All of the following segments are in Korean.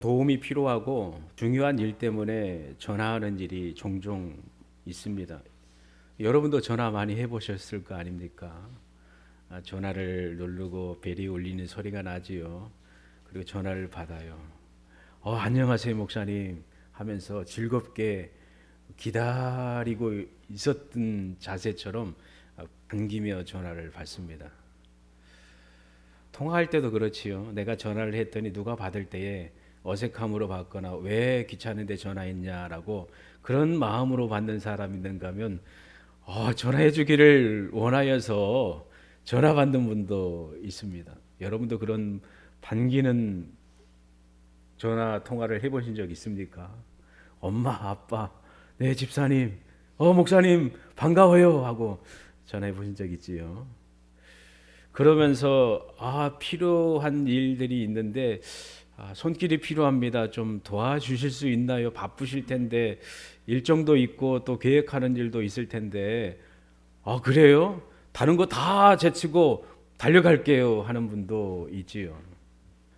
도움이 필요하고 중요한 일 때문에 전화하는 일이 종종 있습니다. 여러분도 전화 많이 해보셨을 거 아닙니까? 전화를 누르고 벨이 울리는 소리가 나지요. 그리고 전화를 받아요. 안녕하세요, 목사님 하면서 즐겁게 기다리고 있었던 자세처럼 반기며 전화를 받습니다. 통화할 때도 그렇지요. 내가 전화를 했더니 누가 받을 때에 어색함으로 받거나 왜 귀찮은데 전화했냐라고 그런 마음으로 받는 사람이 있는가 하면 전화해 주기를 원하여서 전화 받는 분도 있습니다. 여러분도 그런 반기는 전화 통화를 해보신 적 있습니까? 엄마, 아빠, 네 집사님, 목사님 반가워요 하고 전화해 보신 적 있지요. 그러면서 필요한 일들이 있는데 손길이 필요합니다. 좀 도와주실 수 있나요? 바쁘실 텐데 일정도 있고 또 계획하는 일도 있을 텐데 그래요? 다른 거 다 제치고 달려갈게요 하는 분도 있지요.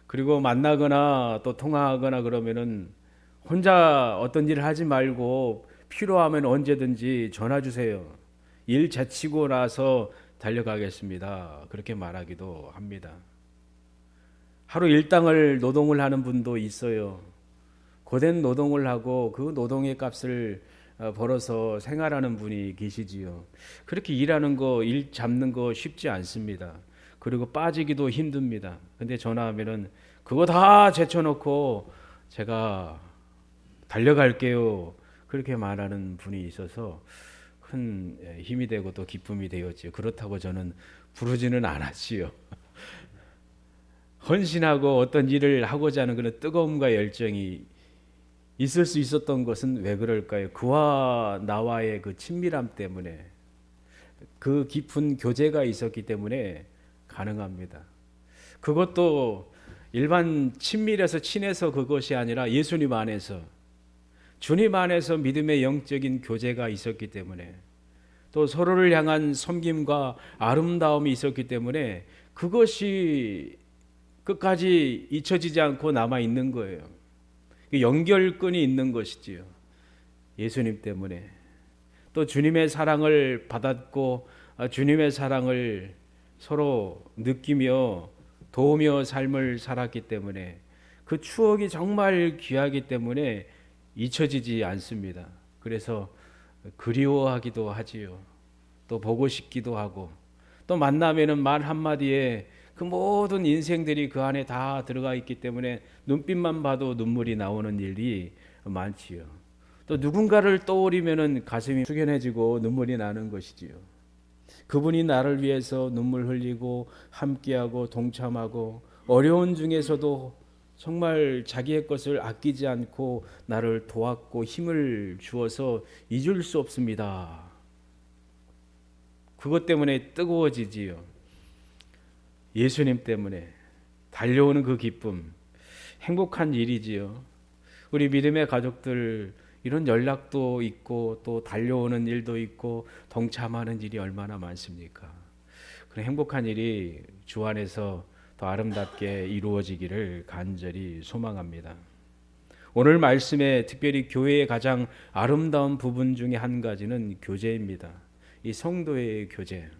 그리고 만나거나 또 통화하거나 그러면은 혼자 어떤 일을 하지 말고 필요하면 언제든지 전화 주세요. 일 제치고 나서 달려가겠습니다. 그렇게 말하기도 합니다. 하루 일당을 노동을 하는 분도 있어요. 고된 노동을 하고 그 노동의 값을 벌어서 생활하는 분이 계시지요. 그렇게 일하는 거, 일 잡는 거 쉽지 않습니다. 그리고 빠지기도 힘듭니다. 근데 전화하면은 그거 다 제쳐놓고 제가 달려갈게요. 그렇게 말하는 분이 있어서 큰 힘이 되고 또 기쁨이 되었지요. 그렇다고 저는 부르지는 않았지요. 헌신하고 어떤 일을 하고자 하는 그런 뜨거움과 열정이 있을 수 있었던 것은 왜 그럴까요? 그와 나와의 그 친밀함 때문에, 그 깊은 교제가 있었기 때문에 가능합니다. 그것도 일반 친밀해서 친해서 그것이 아니라 예수님 안에서, 주님 안에서 믿음의 영적인 교제가 있었기 때문에, 또 서로를 향한 섬김과 아름다움이 있었기 때문에 그것이 끝까지 잊혀지지 않고 남아 있는 거예요. 연결끈이 있는 것이지요. 예수님 때문에. 또 주님의 사랑을 받았고 주님의 사랑을 서로 느끼며 도우며 삶을 살았기 때문에 그 추억이 정말 귀하기 때문에 잊혀지지 않습니다. 그래서 그리워하기도 하지요. 또 보고 싶기도 하고 또 만나면은 말 한마디에 그 모든 인생들이 그 안에 다 들어가 있기 때문에 눈빛만 봐도 눈물이 나오는 일이 많지요. 또 누군가를 떠올리면은 가슴이 숙연해지고 눈물이 나는 것이지요. 그분이 나를 위해서 눈물 흘리고 함께하고 동참하고 어려운 중에서도 정말 자기의 것을 아끼지 않고 나를 도왔고 힘을 주어서 잊을 수 없습니다. 그것 때문에 뜨거워지지요. 예수님 때문에 달려오는 그 기쁨, 행복한 일이지요. 우리 믿음의 가족들 이런 연락도 있고 또 달려오는 일도 있고 동참하는 일이 얼마나 많습니까? 그런 행복한 일이 주 안에서 더 아름답게 이루어지기를 간절히 소망합니다. 오늘 말씀에 특별히 교회의 가장 아름다운 부분 중에 한 가지는 교제입니다. 이 성도의 교제.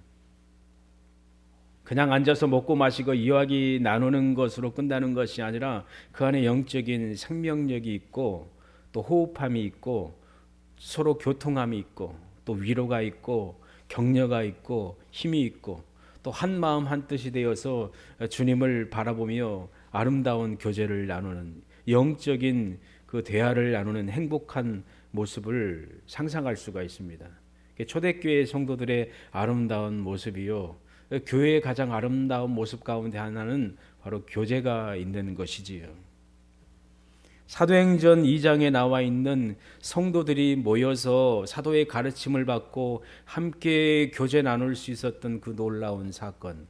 그냥 앉아서 먹고 마시고 이야기 나누는 것으로 끝나는 것이 아니라 그 안에 영적인 생명력이 있고 또 호흡함이 있고 서로 교통함이 있고 또 위로가 있고 격려가 있고 힘이 있고 또 한 마음 한 뜻이 되어서 주님을 바라보며 아름다운 교제를 나누는 영적인 그 대화를 나누는 행복한 모습을 상상할 수가 있습니다. 초대교회 성도들의 아름다운 모습이요. 교회의 가장 아름다운 모습 가운데 하나는 바로 교제가 있는 것이지요. 사도행전 2장에 나와 있는 성도들이 모여서 사도의 가르침을 받고 함께 교제 나눌 수 있었던 그 놀라운 사건.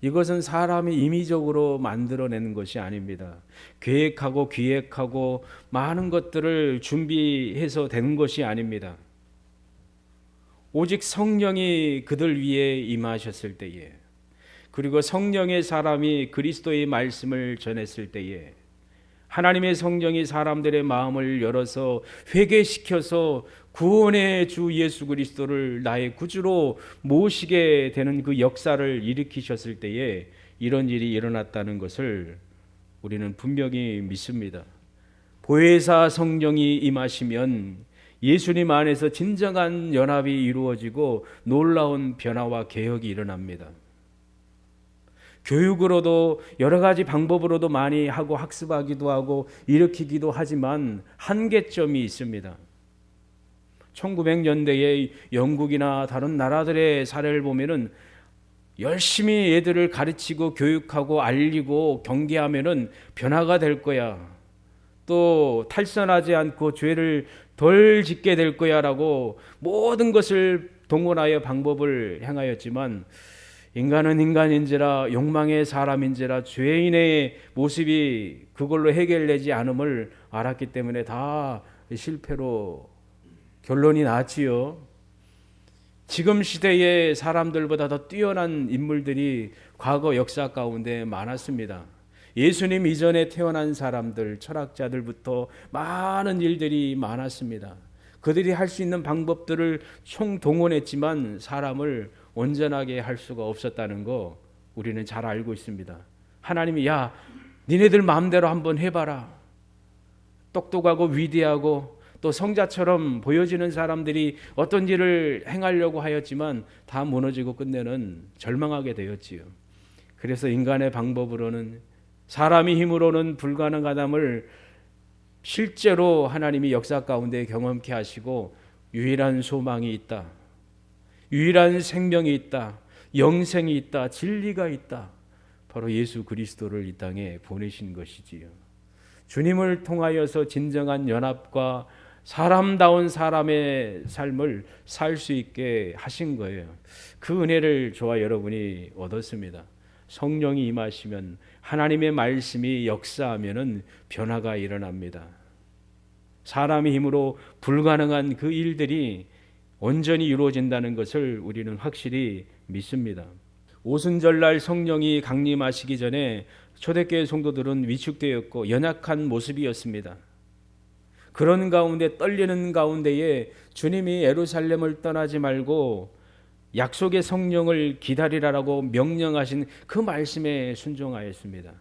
이것은 사람이 임의적으로 만들어내는 것이 아닙니다. 계획하고 기획하고 많은 것들을 준비해서 되는 것이 아닙니다. 오직 성령이 그들 위에 임하셨을 때에, 그리고 성령의 사람이 그리스도의 말씀을 전했을 때에 하나님의 성령이 사람들의 마음을 열어서 회개시켜서 구원의 주 예수 그리스도를 나의 구주로 모시게 되는 그 역사를 일으키셨을 때에 이런 일이 일어났다는 것을 우리는 분명히 믿습니다. 보혜사 성령이 임하시면 예수님 안에서 진정한 연합이 이루어지고 놀라운 변화와 개혁이 일어납니다. 교육으로도 여러 가지 방법으로도 많이 하고 학습하기도 하고 일으키기도 하지만 한계점이 있습니다. 1900년대에 영국이나 다른 나라들의 사례를 보면은 열심히 애들을 가르치고 교육하고 알리고 경계하면은 변화가 될 거야. 또 탈선하지 않고 죄를 덜 짓게 될 거야라고 모든 것을 동원하여 방법을 행하였지만 인간은 인간인지라 욕망의 사람인지라 죄인의 모습이 그걸로 해결되지 않음을 알았기 때문에 다 실패로 결론이 났지요. 지금 시대의 사람들보다 더 뛰어난 인물들이 과거 역사 가운데 많았습니다. 예수님 이전에 태어난 사람들, 철학자들부터 많은 일들이 많았습니다. 그들이 할 수 있는 방법들을 총동원했지만 사람을 온전하게 할 수가 없었다는 거 우리는 잘 알고 있습니다. 하나님이 야, 니네들 마음대로 한번 해봐라. 똑똑하고 위대하고 또 성자처럼 보여지는 사람들이 어떤 일을 행하려고 하였지만 다 무너지고 끝내는 절망하게 되었지요. 그래서 인간의 방법으로는 사람의 힘으로는 불가능하담을 실제로 하나님이 역사 가운데 경험케 하시고 유일한 소망이 있다. 유일한 생명이 있다. 영생이 있다. 진리가 있다. 바로 예수 그리스도를 이 땅에 보내신 것이지요. 주님을 통하여서 진정한 연합과 사람다운 사람의 삶을 살 수 있게 하신 거예요. 그 은혜를 저와 여러분이 얻었습니다. 성령이 임하시면 하나님의 말씀이 역사하면은 변화가 일어납니다. 사람의 힘으로 불가능한 그 일들이 온전히 이루어진다는 것을 우리는 확실히 믿습니다. 오순절날 성령이 강림하시기 전에 초대교회 성도들은 위축되었고 연약한 모습이었습니다. 그런 가운데 떨리는 가운데에 주님이 예루살렘을 떠나지 말고 약속의 성령을 기다리라라고 명령하신 그 말씀에 순종하였습니다.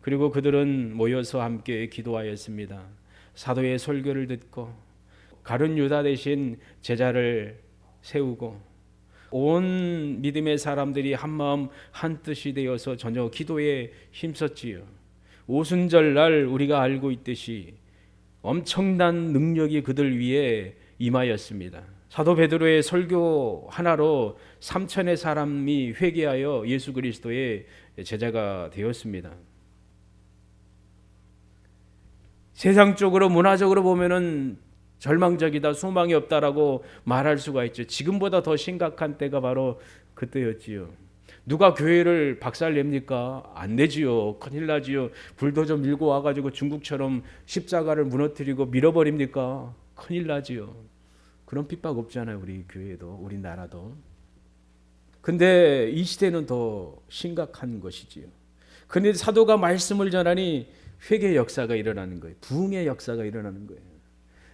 그리고 그들은 모여서 함께 기도하였습니다. 사도의 설교를 듣고 가룟 유다 대신 제자를 세우고 온 믿음의 사람들이 한마음 한뜻이 되어서 전혀 기도에 힘썼지요. 오순절날 우리가 알고 있듯이 엄청난 능력이 그들 위에 임하였습니다. 사도 베드로의 설교 하나로 3천의 사람이 회개하여 예수 그리스도의 제자가 되었습니다. 세상적으로 문화적으로 보면은 절망적이다, 소망이 없다라고 말할 수가 있죠. 지금보다 더 심각한 때가 바로 그때였지요. 누가 교회를 박살냅니까? 안 내지요. 큰일 나지요. 불도저 밀고 와가지고 중국처럼 십자가를 무너뜨리고 밀어버립니까? 큰일 나지요. 그런 핍박 없잖아요. 우리 교회도, 우리 나라도. 근데 이 시대는 더 심각한 것이지요. 근데 사도가 말씀을 전하니 회개 역사가 일어나는 거예요. 부흥의 역사가 일어나는 거예요.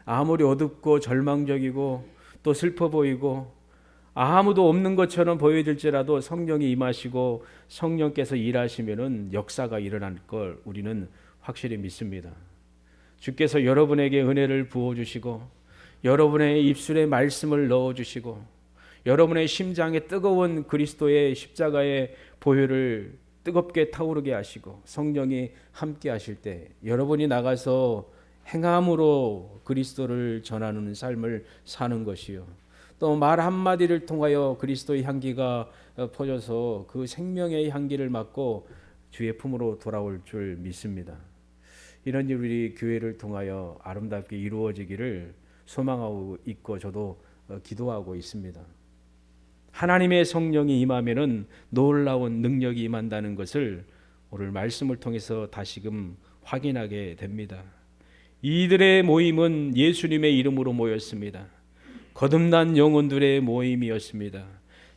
아무리 어둡고 절망적이고 또 슬퍼 보이고 아무도 없는 것처럼 보여질지라도 성령이 임하시고 성령께서 일하시면은 역사가 일어날 걸 우리는 확실히 믿습니다. 주께서 여러분에게 은혜를 부어주시고 여러분의 입술에 말씀을 넣어주시고 여러분의 심장에 뜨거운 그리스도의 십자가의 보혈을 뜨겁게 타오르게 하시고 성령이 함께 하실 때 여러분이 나가서 행함으로 그리스도를 전하는 삶을 사는 것이요. 또 말 한마디를 통하여 그리스도의 향기가 퍼져서 그 생명의 향기를 맡고 주의 품으로 돌아올 줄 믿습니다. 이런 일 우리 교회를 통하여 아름답게 이루어지기를 소망하고 있고 저도 기도하고 있습니다. 하나님의 성령이 임하면은 놀라운 능력이 임한다는 것을 오늘 말씀을 통해서 다시금 확인하게 됩니다. 이들의 모임은 예수님의 이름으로 모였습니다. 거듭난 영혼들의 모임이었습니다.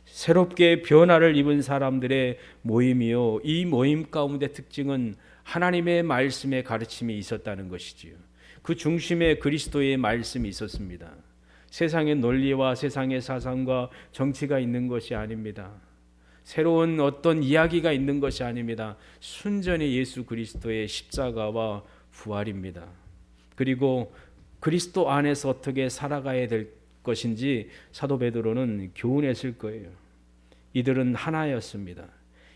새롭게 변화를 입은 사람들의 모임이요. 이 모임 가운데 특징은 하나님의 말씀의 가르침이 있었다는 것이지요. 그 중심에 그리스도의 말씀이 있었습니다. 세상의 논리와 세상의 사상과 정치가 있는 것이 아닙니다. 새로운 어떤 이야기가 있는 것이 아닙니다. 순전히 예수 그리스도의 십자가와 부활입니다. 그리고 그리스도 안에서 어떻게 살아가야 될 것인지 사도 베드로는 교훈했을 거예요. 이들은 하나였습니다.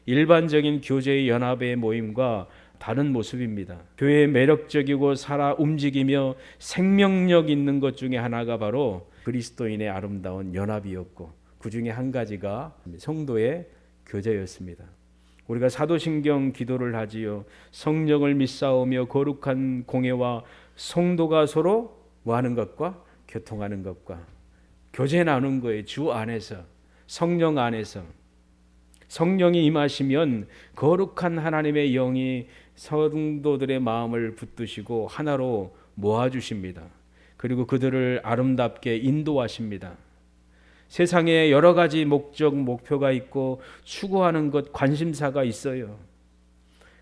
일반적인 교제의 연합의 모임과 다른 모습입니다. 교회의 매력적이고 살아 움직이며 생명력 있는 것 중에 하나가 바로 그리스도인의 아름다운 연합이었고, 그 중에 한 가지가 성도의 교제였습니다. 우리가 사도신경 기도를 하지요. 성령을 믿사오며 거룩한 공예와 성도가 서로 뭐하는 것과 교통하는 것과 교제 나눈 거예요. 주 안에서, 성령 안에서. 성령이 임하시면 거룩한 하나님의 영이 성도들의 마음을 붙드시고 하나로 모아주십니다. 그리고 그들을 아름답게 인도하십니다. 세상에 여러 가지 목적, 목표가 있고 추구하는 것, 관심사가 있어요.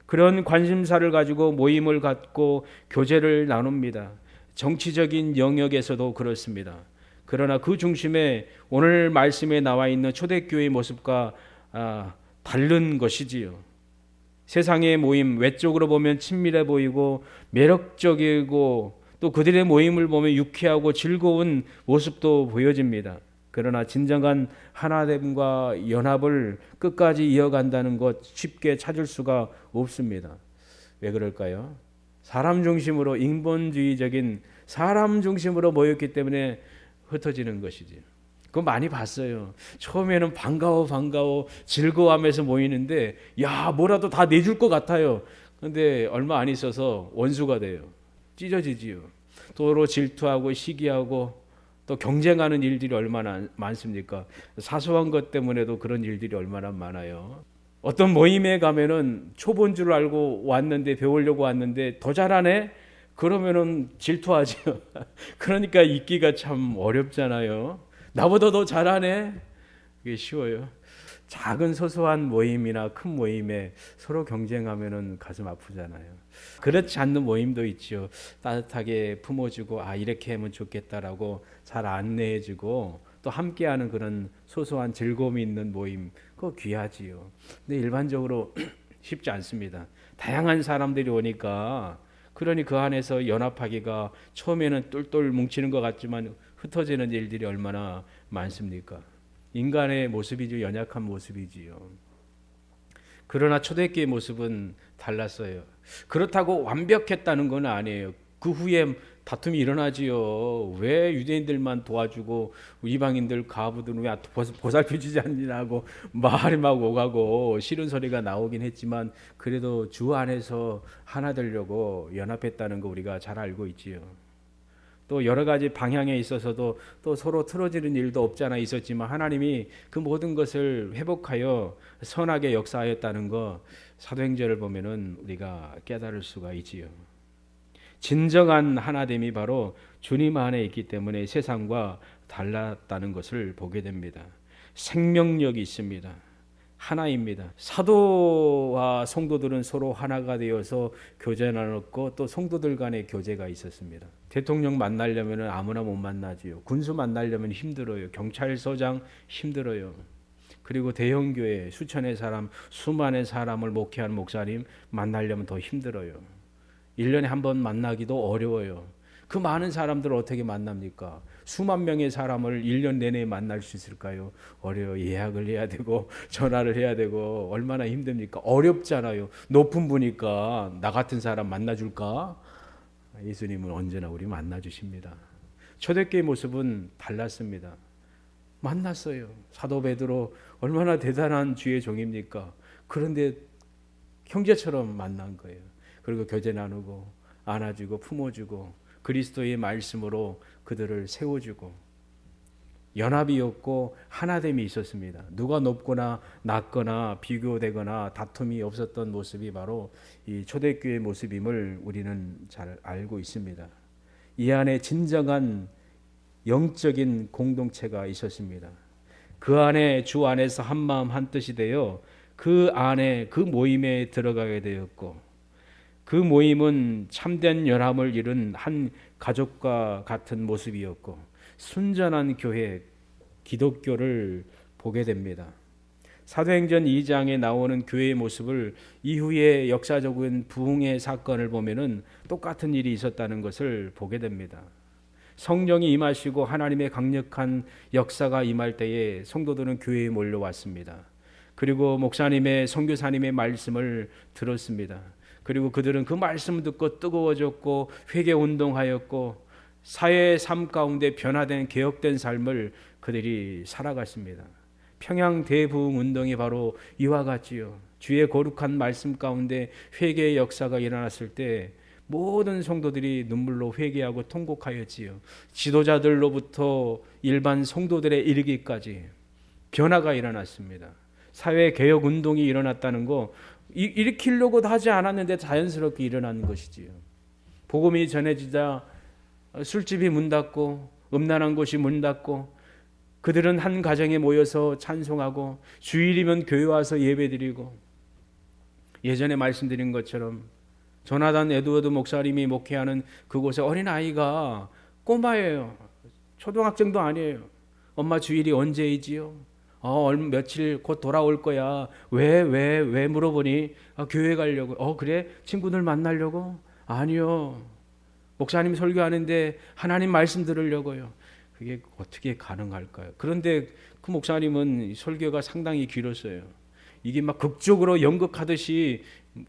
그런 관심사를 가지고 모임을 갖고 교제를 나눕니다. 정치적인 영역에서도 그렇습니다. 그러나 그 중심에 오늘 말씀에 나와 있는 초대교회의 모습과 다른 것이지요. 세상의 모임, 외적으로 보면 친밀해 보이고 매력적이고 또 그들의 모임을 보면 유쾌하고 즐거운 모습도 보여집니다. 그러나 진정한 하나됨과 연합을 끝까지 이어간다는 것 쉽게 찾을 수가 없습니다. 왜 그럴까요? 사람 중심으로, 인본주의적인 사람 중심으로 모였기 때문에 흩어지는 것이지. 그거 많이 봤어요. 처음에는 반가워 즐거워하면서 모이는데 뭐라도 다 내줄 것 같아요. 그런데 얼마 안 있어서 원수가 돼요. 찢어지지요. 서로 질투하고 시기하고 또 경쟁하는 일들이 얼마나 많습니까? 사소한 것 때문에도 그런 일들이 얼마나 많아요. 어떤 모임에 가면은 초보인 줄 알고 왔는데, 배우려고 왔는데 더 잘하네? 그러면은 질투하죠. 그러니까 있기가 참 어렵잖아요. 나보다 더 잘하네? 그게 쉬워요. 작은 소소한 모임이나 큰 모임에 서로 경쟁하면은 가슴 아프잖아요. 그렇지 않는 모임도 있죠. 따뜻하게 품어주고 이렇게 하면 좋겠다라고 잘 안내해주고 또 함께하는 그런 소소한 즐거움이 있는 모임, 그거 귀하지요. 근데 일반적으로 쉽지 않습니다. 다양한 사람들이 오니까, 그러니 그 안에서 연합하기가 처음에는 똘똘 뭉치는 것 같지만 흩어지는 일들이 얼마나 많습니까? 인간의 모습이죠. 연약한 모습이지요. 그러나 초대교회의 모습은 달랐어요. 그렇다고 완벽했다는 건 아니에요. 그 후에 다툼이 일어나지요. 왜 유대인들만 도와주고 이방인들 가부들은 왜 보살펴주지 않냐고 말이 막 오가고 싫은 소리가 나오긴 했지만, 그래도 주 안에서 하나 되려고 연합했다는 거 우리가 잘 알고 있지요. 또 여러 가지 방향에 있어서도 또 서로 틀어지는 일도 없지 않아 있었지만, 하나님이 그 모든 것을 회복하여 선하게 역사하였다는 거 사도행전을 보면은 우리가 깨달을 수가 있지요. 진정한 하나됨이 바로 주님 안에 있기 때문에 세상과 달랐다는 것을 보게 됩니다. 생명력이 있습니다. 하나입니다. 사도와 성도들은 서로 하나가 되어서 교제 나눴고 또 성도들 간의 교제가 있었습니다. 대통령 만나려면 아무나 못 만나지요. 군수 만나려면 힘들어요. 경찰서장 힘들어요. 그리고 대형교회 수천의 사람, 수만의 사람을 목회하는 목사님 만나려면 더 힘들어요. 1년에 한 번 만나기도 어려워요. 그 많은 사람들을 어떻게 만납니까? 수만 명의 사람을 1년 내내 만날 수 있을까요? 어려워요. 예약을 해야 되고 전화를 해야 되고 얼마나 힘듭니까? 어렵잖아요. 높은 분이니까 나 같은 사람 만나줄까? 예수님은 언제나 우리 만나주십니다. 초대교회의 모습은 달랐습니다. 만났어요. 사도 베드로 얼마나 대단한 주의 종입니까? 그런데 형제처럼 만난 거예요. 그리고 교제 나누고 안아주고 품어주고 그리스도의 말씀으로 그들을 세워주고 연합이었고 하나됨이 있었습니다. 누가 높거나 낮거나 비교되거나 다툼이 없었던 모습이 바로 이 초대교회의 모습임을 우리는 잘 알고 있습니다. 이 안에 진정한 영적인 공동체가 있었습니다. 그 안에 주 안에서 한 마음 한 뜻이 되어 그 안에 그 모임에 들어가게 되었고, 그 모임은 참된 연합을 이룬 한 가족과 같은 모습이었고 순전한 교회, 기독교를 보게 됩니다. 사도행전 2장에 나오는 교회의 모습을 이후에 역사적인 부흥의 사건을 보면은 똑같은 일이 있었다는 것을 보게 됩니다. 성령이 임하시고 하나님의 강력한 역사가 임할 때에 성도들은 교회에 몰려왔습니다. 그리고 목사님의 선교사님의 말씀을 들었습니다. 그리고 그들은 그 말씀을 듣고 뜨거워졌고 회개 운동하였고 사회의 삶 가운데 변화된 개혁된 삶을 그들이 살아갔습니다. 평양 대부흥 운동이 바로 이와 같지요. 주의 거룩한 말씀 가운데 회개의 역사가 일어났을 때 모든 성도들이 눈물로 회개하고 통곡하였지요. 지도자들로부터 일반 성도들에 이르기까지 변화가 일어났습니다. 사회 개혁 운동이 일어났다는 거 일으키려고도 하지 않았는데 자연스럽게 일어나는 것이지요. 복음이 전해지자 술집이 문 닫고 음란한 곳이 문 닫고 그들은 한 가정에 모여서 찬송하고 주일이면 교회 와서 예배드리고 예전에 말씀드린 것처럼 조나단 에드워드 목사님이 목회하는 그곳에 어린아이가 꼬마예요. 초등학생도 아니에요. 엄마 주일이 언제이지요? 며칠 곧 돌아올 거야. 왜 물어보니 교회 가려고. 그래? 친구들 만나려고? 아니요. 목사님 설교하는데 하나님 말씀 들으려고요. 그게 어떻게 가능할까요? 그런데 그 목사님은 설교가 상당히 길었어요. 이게 막 극적으로 연극하듯이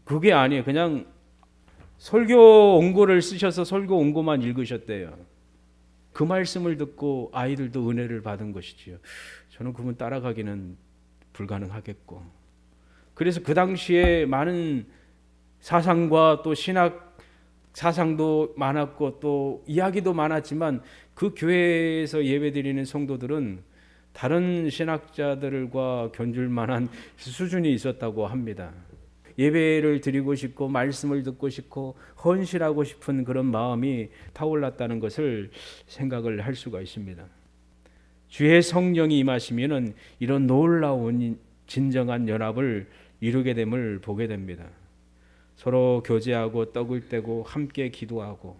그게 아니에요. 그냥 설교 원고를 쓰셔서 설교 원고만 읽으셨대요. 그 말씀을 듣고 아이들도 은혜를 받은 것이지요. 저는 그분 따라가기는 불가능하겠고. 그래서 그 당시에 많은 사상과 또 신학 사상도 많았고 또 이야기도 많았지만 그 교회에서 예배드리는 성도들은 다른 신학자들과 견줄 만한 수준이 있었다고 합니다. 예배를 드리고 싶고 말씀을 듣고 싶고 헌신하고 싶은 그런 마음이 타올랐다는 것을 생각을 할 수가 있습니다. 주의 성령이 임하시면은 이런 놀라운 진정한 연합을 이루게 됨을 보게 됩니다. 서로 교제하고 떡을 떼고 함께 기도하고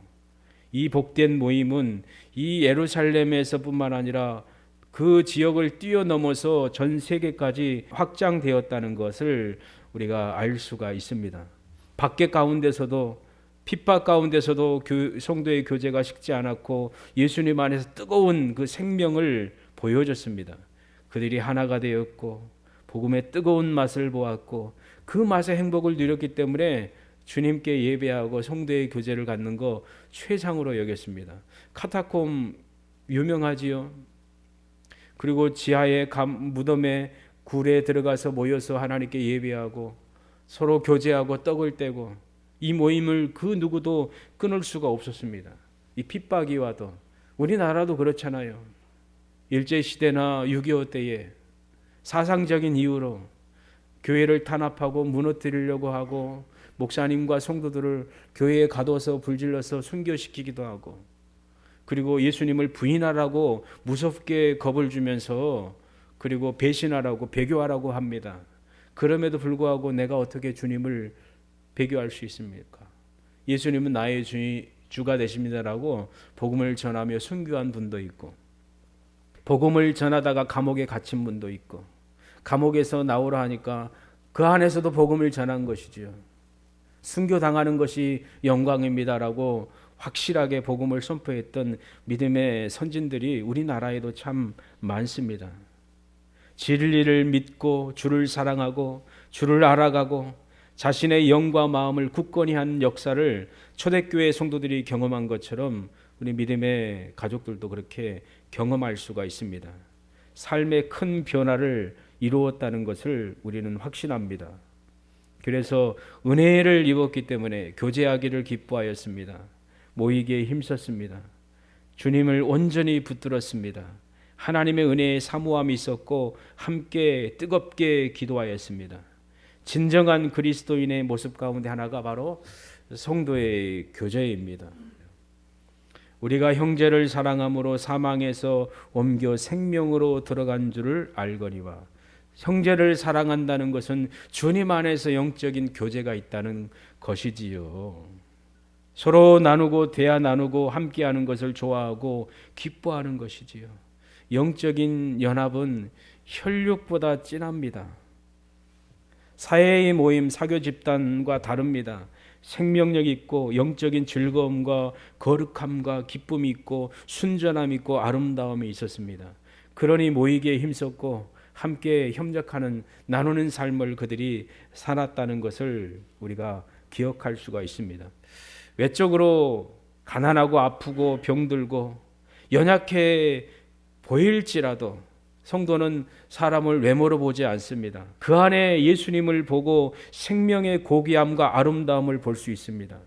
이 복된 모임은 이 예루살렘에서뿐만 아니라 그 지역을 뛰어넘어서 전 세계까지 확장되었다는 것을 우리가 알 수가 있습니다. 밖에 가운데서도 핍박 가운데서도 성도의 교제가 식지 않았고 예수님 안에서 뜨거운 그 생명을 보여줬습니다. 그들이 하나가 되었고 복음의 뜨거운 맛을 보았고 그 맛의 행복을 누렸기 때문에 주님께 예배하고 성도의 교제를 갖는 거 최상으로 여겼습니다. 카타콤 유명하지요. 그리고 지하의 무덤에 굴에 들어가서 모여서 하나님께 예배하고 서로 교제하고 떡을 떼고 이 모임을 그 누구도 끊을 수가 없었습니다. 이 핍박이 와도 우리나라도 그렇잖아요. 일제시대나 6.25 때에 사상적인 이유로 교회를 탄압하고 무너뜨리려고 하고 목사님과 성도들을 교회에 가둬서 불질러서 순교시키기도 하고 그리고 예수님을 부인하라고 무섭게 겁을 주면서 그리고 배신하라고 배교하라고 합니다. 그럼에도 불구하고 내가 어떻게 주님을 배교할 수 있습니까? 예수님은 나의 주가 되십니다라고 복음을 전하며 순교한 분도 있고 복음을 전하다가 감옥에 갇힌 분도 있고 감옥에서 나오라 하니까 그 안에서도 복음을 전한 것이죠. 순교당하는 것이 영광입니다라고 확실하게 복음을 선포했던 믿음의 선진들이 우리나라에도 참 많습니다. 진리를 믿고 주를 사랑하고 주를 알아가고 자신의 영과 마음을 굳건히 한 역사를 초대교회 성도들이 경험한 것처럼 우리 믿음의 가족들도 그렇게 경험할 수가 있습니다. 삶의 큰 변화를 이루었다는 것을 우리는 확신합니다. 그래서 은혜를 입었기 때문에 교제하기를 기뻐하였습니다. 모이기에 힘썼습니다. 주님을 온전히 붙들었습니다. 하나님의 은혜의 사모함이 있었고 함께 뜨겁게 기도하였습니다. 진정한 그리스도인의 모습 가운데 하나가 바로 성도의 교제입니다. 우리가 형제를 사랑함으로 사망에서 옮겨 생명으로 들어간 줄을 알거니와 형제를 사랑한다는 것은 주님 안에서 영적인 교제가 있다는 것이지요. 서로 나누고 대화 나누고 함께하는 것을 좋아하고 기뻐하는 것이지요. 영적인 연합은 혈육보다 진합니다. 사회의 모임, 사교 집단과 다릅니다. 생명력 있고 영적인 즐거움과 거룩함과 기쁨이 있고 순전함이 있고 아름다움이 있었습니다. 그러니 모이기에 힘썼고 함께 협력하는 나누는 삶을 그들이 살았다는 것을 우리가 기억할 수가 있습니다. 외적으로 가난하고 아프고 병들고 연약해 보일지라도 성도는 사람을 외모로 보지 않습니다. 그 안에 예수님을 보고 생명의 고귀함과 아름다움을 볼 수 있습니다.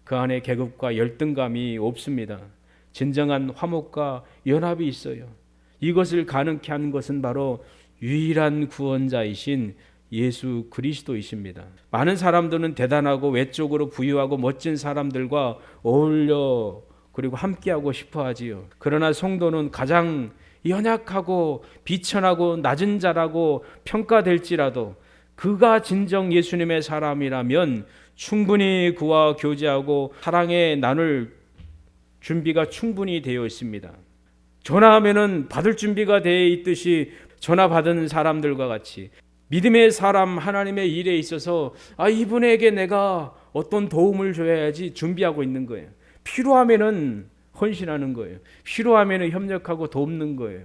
그 안에 계급과 열등감이 없습니다. 진정한 화목과 연합이 있어요. 이것을 가능케 한 것은 바로 유일한 구원자이신 예수 그리스도이십니다. 많은 사람들은 대단하고 외적으로 부유하고 멋진 사람들과 어울려 그리고 함께하고 싶어 하지요. 그러나 성도는 가장 연약하고 비천하고 낮은 자라고 평가될지라도 그가 진정 예수님의 사람이라면 충분히 그와 교제하고 사랑에 나눌 준비가 충분히 되어 있습니다. 전화하면은 받을 준비가 되어 있듯이 전화 받은 사람들과 같이 믿음의 사람 하나님의 일에 있어서 이분에게 내가 어떤 도움을 줘야지 준비하고 있는 거예요. 필요하면은 헌신하는 거예요. 필요하면은 협력하고 돕는 거예요.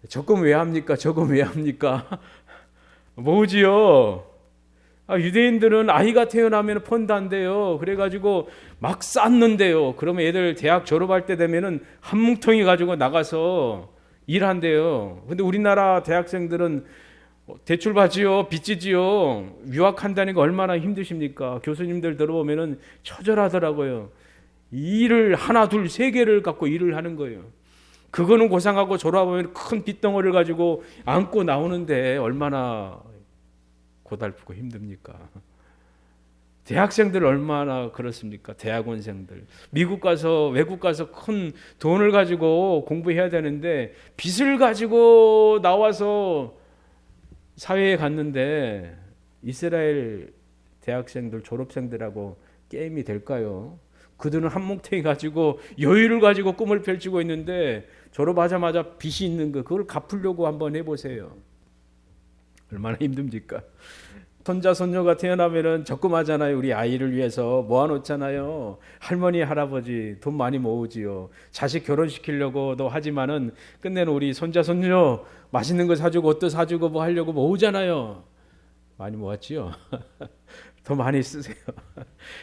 적금 왜 합니까? 저금 왜 합니까? 뭐지요? 유대인들은 아이가 태어나면 펀드 한대요. 그래가지고 막 쌓는데요. 그러면 애들 대학 졸업할 때 되면은 한 뭉텅이 가지고 나가서 일한대요. 근데 우리나라 대학생들은 대출 받지요, 빚지지요. 유학한다는 게 얼마나 힘드십니까? 교수님들 들어보면은 처절하더라고요. 일을 하나, 둘, 세 개를 갖고 일을 하는 거예요. 그거는 고상하고 졸업하면 큰 빚덩어리를 가지고 안고 나오는데 얼마나 고달프고 힘듭니까? 대학생들 얼마나 그렇습니까? 대학원생들. 미국 가서 외국 가서 큰 돈을 가지고 공부해야 되는데 빚을 가지고 나와서 사회에 갔는데 이스라엘 대학생들 졸업생들하고 게임이 될까요? 그들은 한 뭉탱이 가지고 여유를 가지고 꿈을 펼치고 있는데 졸업하자마자 빚이 있는 거 그걸 갚으려고 한번 해보세요. 얼마나 힘듭니까? 손자 손녀가 태어나면은 적금하잖아요. 우리 아이를 위해서 모아놓잖아요. 할머니 할아버지 돈 많이 모으지요. 자식 결혼시키려고도 하지만은 끝내는 우리 손자 손녀 맛있는 거 사주고 옷도 사주고 뭐 하려고 모으잖아요. 많이 모았지요. 더 많이 쓰세요.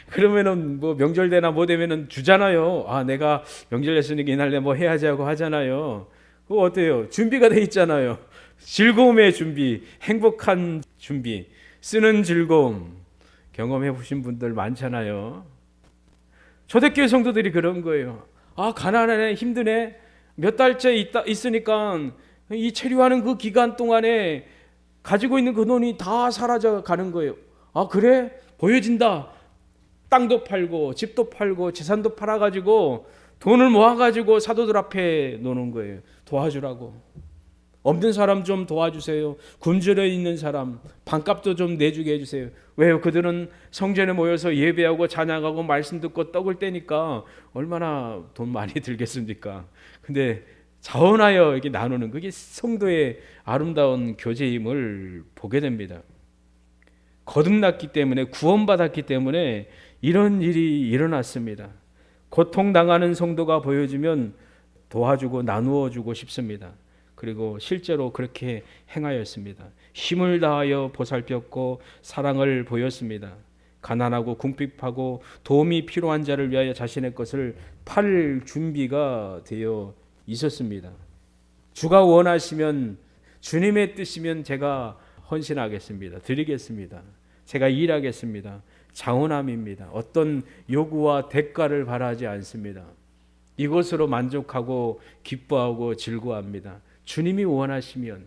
그러면은 뭐 명절 되나 뭐 되면은 주잖아요. 내가 명절 됐으니까 이날에 뭐 해야지 하고 하잖아요. 그거 어때요? 준비가 돼 있잖아요. 즐거움의 준비, 행복한 준비, 쓰는 즐거움 경험해 보신 분들 많잖아요. 초대교회 성도들이 그런 거예요. 가난하네, 힘드네. 몇 달째 있으니까 이 체류하는 그 기간 동안에 가지고 있는 그 돈이 다 사라져 가는 거예요. 그래? 보여진다. 땅도 팔고 집도 팔고 재산도 팔아가지고 돈을 모아가지고 사도들 앞에 노는 거예요. 도와주라고. 없는 사람 좀 도와주세요. 굶주려 있는 사람 반값도 좀 내주게 해주세요. 왜요? 그들은 성전에 모여서 예배하고 찬양하고 말씀 듣고 떡을 떼니까 얼마나 돈 많이 들겠습니까? 근데 자원하여 이렇게 나누는 그게 성도의 아름다운 교제임을 보게 됩니다. 거듭났기 때문에 구원받았기 때문에 이런 일이 일어났습니다. 고통당하는 성도가 보여주면 도와주고 나누어주고 싶습니다. 그리고 실제로 그렇게 행하였습니다. 힘을 다하여 보살폈고 사랑을 보였습니다. 가난하고 궁핍하고 도움이 필요한 자를 위하여 자신의 것을 팔 준비가 되어 있었습니다. 주가 원하시면 주님의 뜻이면 제가 헌신하겠습니다. 드리겠습니다. 제가 일하겠습니다. 자원함입니다. 어떤 요구와 대가를 바라지 않습니다. 이것으로 만족하고 기뻐하고 즐거워합니다. 주님이 원하시면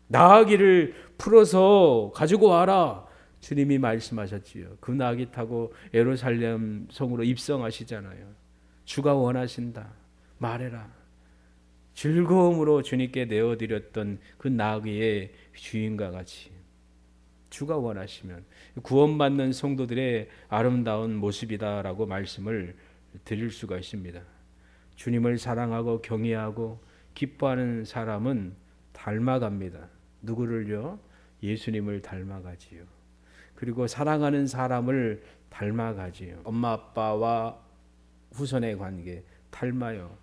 나아기를 풀어서 가지고 와라. 주님이 말씀하셨지요. 그 나귀 타고 예루살렘 성으로 입성하시잖아요. 주가 원하신다. 말해라. 즐거움으로 주님께 내어드렸던 그 나귀의 주인과 같이 주가 원하시면 구원받는 성도들의 아름다운 모습이다라고 말씀을 드릴 수가 있습니다. 주님을 사랑하고 경외하고 기뻐하는 사람은 닮아갑니다. 누구를요? 예수님을 닮아가지요. 그리고 사랑하는 사람을 닮아가지요. 엄마 아빠와 후손의 관계 닮아요.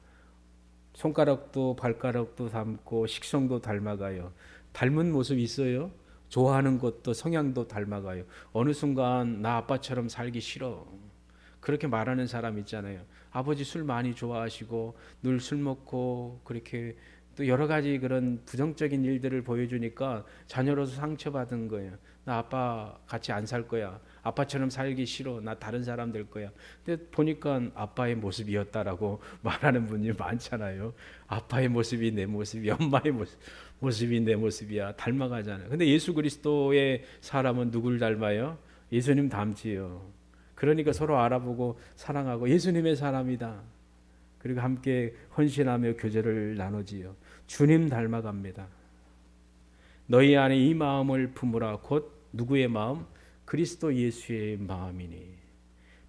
손가락도 발가락도 닮고 식성도 닮아가요. 닮은 모습이 있어요. 좋아하는 것도 성향도 닮아가요. 어느 순간 나 아빠처럼 살기 싫어. 그렇게 말하는 사람 있잖아요. 아버지 술 많이 좋아하시고 늘 술 먹고 그렇게 또 여러 가지 그런 부정적인 일들을 보여주니까 자녀로서 상처받은 거예요. 나 아빠 같이 안 살 거야. 아빠처럼 살기 싫어. 나 다른 사람 될 거야. 근데 보니까 아빠의 모습이었다라고 말하는 분이 많잖아요. 아빠의 모습이 내 모습이, 엄마의 모습이 내 모습이야. 닮아가잖아요. 근데 예수 그리스도의 사람은 누굴 닮아요? 예수님 닮지요. 그러니까 서로 알아보고 사랑하고 예수님의 사람이다. 그리고 함께 헌신하며 교제를 나누지요. 주님 닮아갑니다. 너희 안에 이 마음을 품으라. 곧 누구의 마음? 그리스도 예수의 마음이니.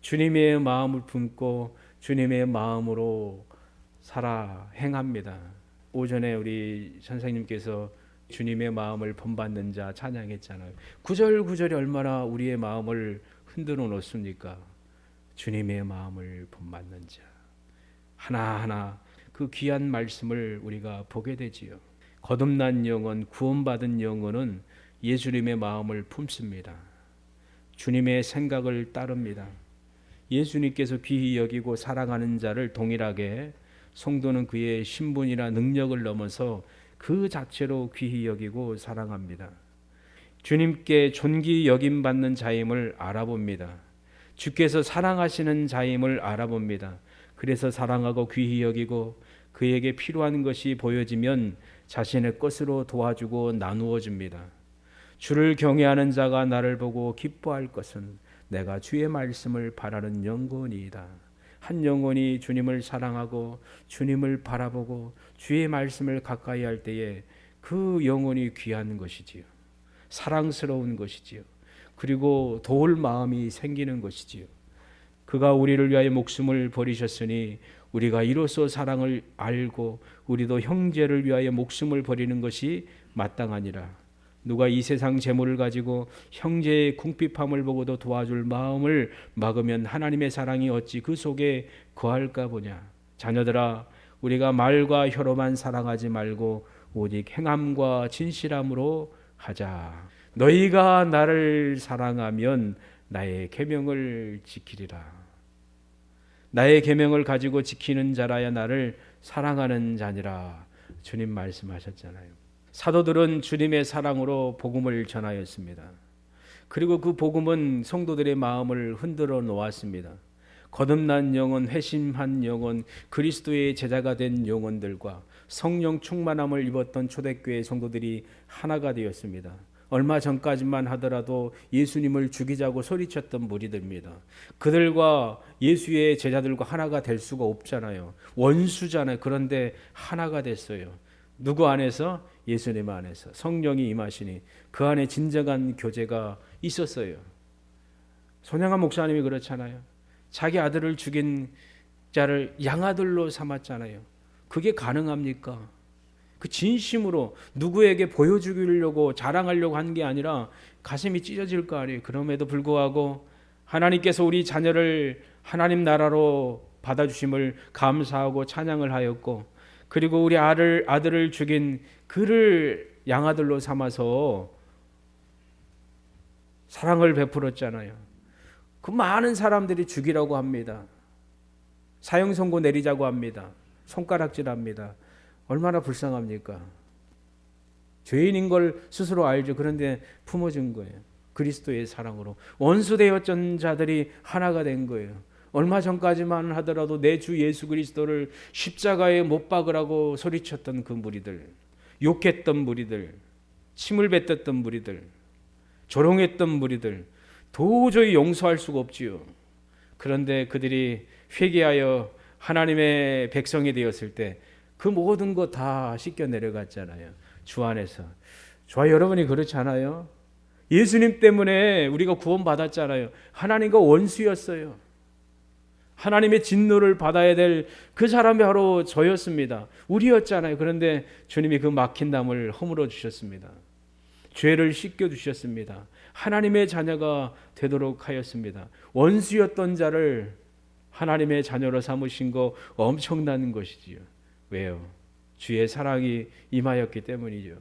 주님의 마음을 품고 주님의 마음으로 살아 행합니다. 오전에 우리 선생님께서 주님의 마음을 본받는 자 찬양했잖아요. 구절구절이 얼마나 우리의 마음을 흔들어 놓습니까? 주님의 마음을 본받는 자. 하나하나 그 귀한 말씀을 우리가 보게 되지요. 거듭난 영혼, 구원받은 영혼은 예수님의 마음을 품습니다. 주님의 생각을 따릅니다. 예수님께서 귀히 여기고 사랑하는 자를 동일하게 성도는 그의 신분이나 능력을 넘어서 그 자체로 귀히 여기고 사랑합니다. 주님께 존귀 여김받는 자임을 알아봅니다. 주께서 사랑하시는 자임을 알아봅니다. 그래서 사랑하고 귀히 여기고 그에게 필요한 것이 보여지면 자신의 것으로 도와주고 나누어 줍니다. 주를 경외하는 자가 나를 보고 기뻐할 것은 내가 주의 말씀을 바라는 영혼이다. 한 영혼이 주님을 사랑하고 주님을 바라보고 주의 말씀을 가까이 할 때에 그 영혼이 귀한 것이지요. 사랑스러운 것이지요. 그리고 도울 마음이 생기는 것이지요. 그가 우리를 위하여 목숨을 버리셨으니 우리가 이로써 사랑을 알고 우리도 형제를 위하여 목숨을 버리는 것이 마땅하니라. 누가 이 세상 재물을 가지고 형제의 궁핍함을 보고도 도와줄 마음을 막으면 하나님의 사랑이 어찌 그 속에 거할까 보냐. 자녀들아, 우리가 말과 혀로만 사랑하지 말고 오직 행함과 진실함으로 하자. 너희가 나를 사랑하면 나의 계명을 지키리라. 나의 계명을 가지고 지키는 자라야 나를 사랑하는 자니라. 주님 말씀하셨잖아요. 사도들은 주님의 사랑으로 복음을 전하였습니다. 그리고 그 복음은 성도들의 마음을 흔들어 놓았습니다. 거듭난 영혼, 회심한 영혼, 그리스도의 제자가 된 영혼들과 성령 충만함을 입었던 초대교회 성도들이 하나가 되었습니다. 얼마 전까지만 하더라도 예수님을 죽이자고 소리쳤던 무리들입니다. 그들과 예수의 제자들과 하나가 될 수가 없잖아요. 원수잖아요. 그런데 하나가 됐어요. 누구 안에서? 예수님 안에서. 성령이 임하시니 그 안에 진정한 교제가 있었어요. 손양한 목사님이 그렇잖아요. 자기 아들을 죽인 자를 양아들로 삼았잖아요. 그게 가능합니까? 그 진심으로 누구에게 보여주려고 자랑하려고 한 게 아니라 가슴이 찢어질 거 아니에요. 그럼에도 불구하고 하나님께서 우리 자녀를 하나님 나라로 받아주심을 감사하고 찬양을 하였고, 그리고 우리 아들을 죽인 그를 양아들로 삼아서 사랑을 베풀었잖아요. 그 많은 사람들이 죽이라고 합니다. 사형 선고 내리자고 합니다. 손가락질합니다. 얼마나 불쌍합니까? 죄인인 걸 스스로 알죠. 그런데 품어준 거예요. 그리스도의 사랑으로 원수되었던 자들이 하나가 된 거예요. 얼마 전까지만 하더라도 내 주 예수 그리스도를 십자가에 못 박으라고 소리쳤던 그 무리들, 욕했던 무리들, 침을 뱉었던 무리들, 조롱했던 무리들, 도저히 용서할 수가 없지요. 그런데 그들이 회개하여 하나님의 백성이 되었을 때 그 모든 거 다 씻겨 내려갔잖아요. 주 안에서. 저와 여러분이 그렇지 않아요? 예수님 때문에 우리가 구원받았잖아요. 하나님과 원수였어요. 하나님의 진노를 받아야 될 그 사람이 바로 저였습니다. 우리였잖아요. 그런데 주님이 그 막힌 담을 허물어 주셨습니다. 죄를 씻겨 주셨습니다. 하나님의 자녀가 되도록 하였습니다. 원수였던 자를 하나님의 자녀로 삼으신 거 엄청난 것이지요. 왜요? 주의 사랑이 임하였기 때문이죠.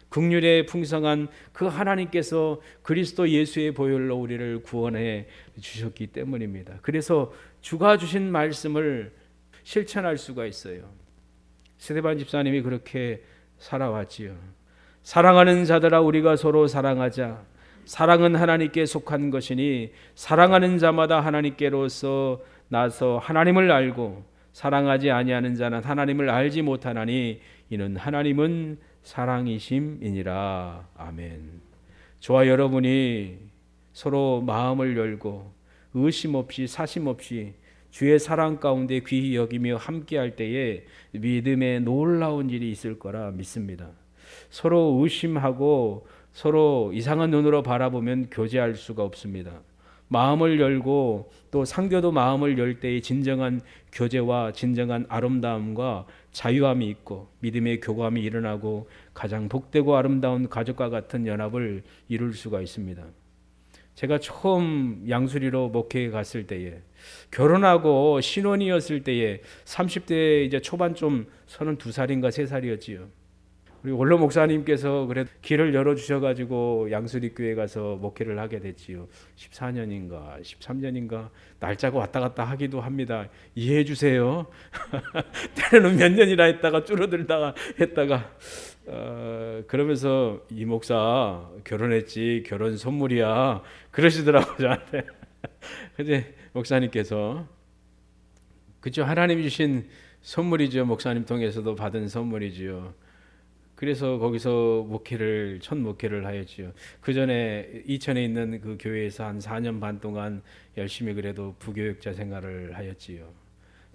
긍휼의 풍성한 그 하나님께서 그리스도 예수의 보혈로 우리를 구원해 주셨기 때문입니다. 그래서 주가 주신 말씀을 실천할 수가 있어요. 스데반 집사님이 그렇게 살아왔지요. 사랑하는 자들아 우리가 서로 사랑하자. 사랑은 하나님께 속한 것이니 사랑하는 자마다 하나님께로서 나서 하나님을 알고 사랑하지 아니하는 자는 하나님을 알지 못하나니 이는 하나님은 사랑이심이니라. 아멘. 저와 여러분이 서로 마음을 열고 의심 없이 사심 없이 주의 사랑 가운데 귀히 여기며 함께할 때에 믿음의 놀라운 일이 있을 거라 믿습니다. 서로 의심하고 서로 이상한 눈으로 바라보면 교제할 수가 없습니다. 마음을 열고 또 상대도 마음을 열 때의 진정한 교제와 진정한 아름다움과 자유함이 있고 믿음의 교감이 일어나고 가장 복되고 아름다운 가족과 같은 연합을 이룰 수가 있습니다. 제가 처음 양수리로 목회에 갔을 때에 결혼하고 신혼이었을 때에 30대 이제 초반 좀 32살인가 3살이었지요. 우리 원로 목사님께서 그래 길을 열어 주셔 가지고 양수리 교회 가서 목회를 하게 됐지요. 14년인가 13년인가 날짜가 왔다 갔다 하기도 합니다. 이해해 주세요. 때로는 몇 년이나 했다가 줄어들다가 했다가 그러면서 이 목사 결혼했지 결혼 선물이야 그러시더라고요 저한테. 근데 목사님께서 그죠 하나님 주신 선물이죠. 목사님 통해서도 받은 선물이지요. 그래서 거기서 첫 목회를 하였지요. 그 전에 이천에 있는 그 교회에서 한 4년 반 동안 열심히 그래도 부교육자 생활을 하였지요.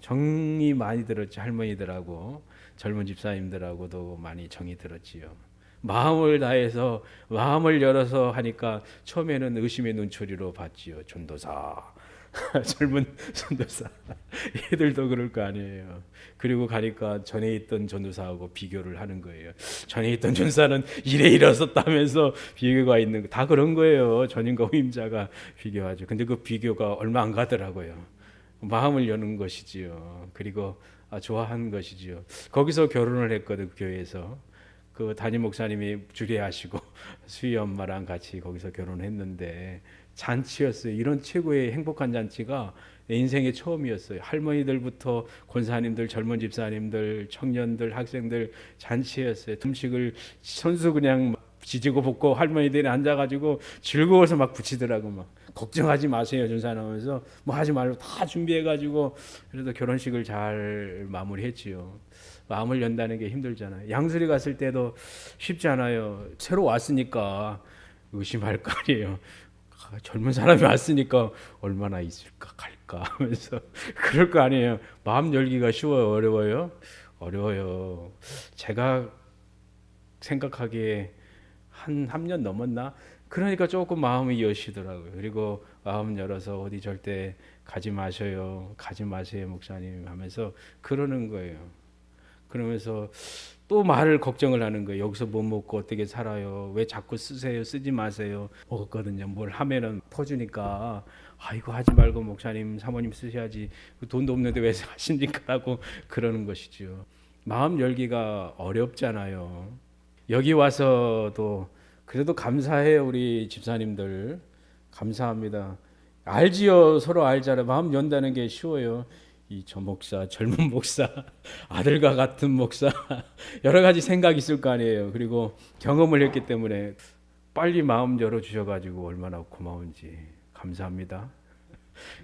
정이 많이 들었지. 할머니들하고 젊은 집사님들하고도 많이 정이 들었지요. 마음을 다해서 마음을 열어서 하니까 처음에는 의심의 눈초리로 봤지요. 전도사. 젊은 전도사 얘들도 그럴 거 아니에요. 그리고 가니까 전에 있던 전도사하고 비교를 하는 거예요. 전에 있던 전도사는 이래 일었었다면서 비교가 있는 거 다 그런 거예요. 전임과 후임자가 비교하죠. 근데 그 비교가 얼마 안 가더라고요. 마음을 여는 것이지요. 그리고 좋아하는 것이지요. 거기서 결혼을 했거든. 그 교회에서 그 담임 목사님이 주례하시고 수희 엄마랑 같이 거기서 결혼했는데 잔치였어요. 이런 최고의 행복한 잔치가 내 인생의 처음이었어요. 할머니들부터 권사님들, 젊은 집사님들, 청년들, 학생들 잔치였어요. 음식을 선수 그냥 지지고 볶고 할머니들이 앉아가지고 즐거워서 막 붙이더라고. 막 걱정하지 마세요 전사하면서 뭐 하지 말고 다 준비해가지고 그래도 결혼식을 잘 마무리했지요. 마음을 연다는 게 힘들잖아요. 양수리 갔을 때도 쉽지 않아요. 새로 왔으니까 의심할 거 아니에요. 젊은 사람이 왔으니까 얼마나 있을까 갈까 하면서 그럴 거 아니에요. 마음 열기가 쉬워요 어려워요? 어려워요. 제가 생각하기에 한 3년 넘었나? 그러니까 조금 마음이 여시더라고요. 그리고 마음 열어서 어디 절대 가지 마셔요. 가지 마세요 목사님 하면서 그러는 거예요. 그러면서 또 말을 걱정을 하는 거예요. 여기서 뭐 먹고 어떻게 살아요? 왜 자꾸 쓰세요? 쓰지 마세요. 먹었거든요. 뭘 하면은 퍼주니까 이거 하지 말고 목사님 사모님 쓰셔야지. 돈도 없는데 왜 하십니까? 라고 그러는 것이죠. 마음 열기가 어렵잖아요. 여기 와서도 그래도 감사해요. 우리 집사님들 감사합니다. 알지요. 서로 알잖아요. 마음 연다는 게 쉬워요. 이 저 목사, 젊은 목사, 아들과 같은 목사 여러 가지 생각이 있을 거 아니에요. 그리고 경험을 했기 때문에 빨리 마음 열어주셔가지고 얼마나 고마운지 감사합니다.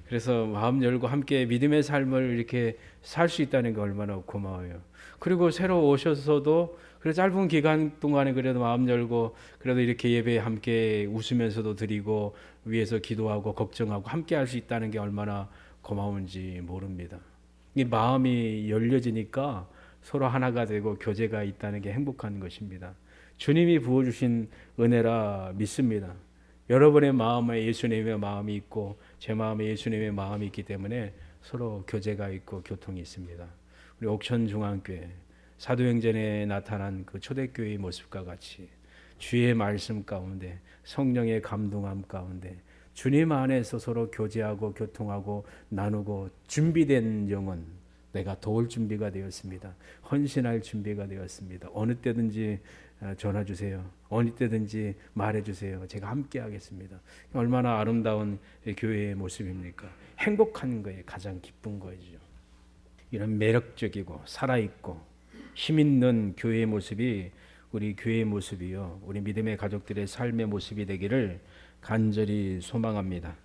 그래서 마음 열고 함께 믿음의 삶을 이렇게 살 수 있다는 게 얼마나 고마워요. 그리고 새로 오셔서도 그래 짧은 기간 동안에 그래도 마음 열고 그래도 이렇게 예배에 함께 웃으면서도 드리고 위에서 기도하고 걱정하고 함께 할 수 있다는 게 얼마나 고마운지 모릅니다. 이 마음이 열려지니까 서로 하나가 되고 교제가 있다는 게 행복한 것입니다. 주님이 부어주신 은혜라 믿습니다. 여러분의 마음에 예수님의 마음이 있고 제 마음에 예수님의 마음이 있기 때문에 서로 교제가 있고 교통이 있습니다. 우리 옥천중앙교회 사도행전에 나타난 그 초대교회의 모습과 같이 주의 말씀 가운데 성령의 감동함 가운데 주님 안에서 서로 교제하고 교통하고 나누고 준비된 영혼, 내가 도울 준비가 되었습니다. 헌신할 준비가 되었습니다. 어느 때든지 전화 주세요. 어느 때든지 말해 주세요. 제가 함께 하겠습니다. 얼마나 아름다운 교회의 모습입니까? 행복한 거에 가장 기쁜 거죠. 이런 매력적이고 살아있고 힘있는 교회의 모습이 우리 교회의 모습이요, 우리 믿음의 가족들의 삶의 모습이 되기를 간절히 소망합니다.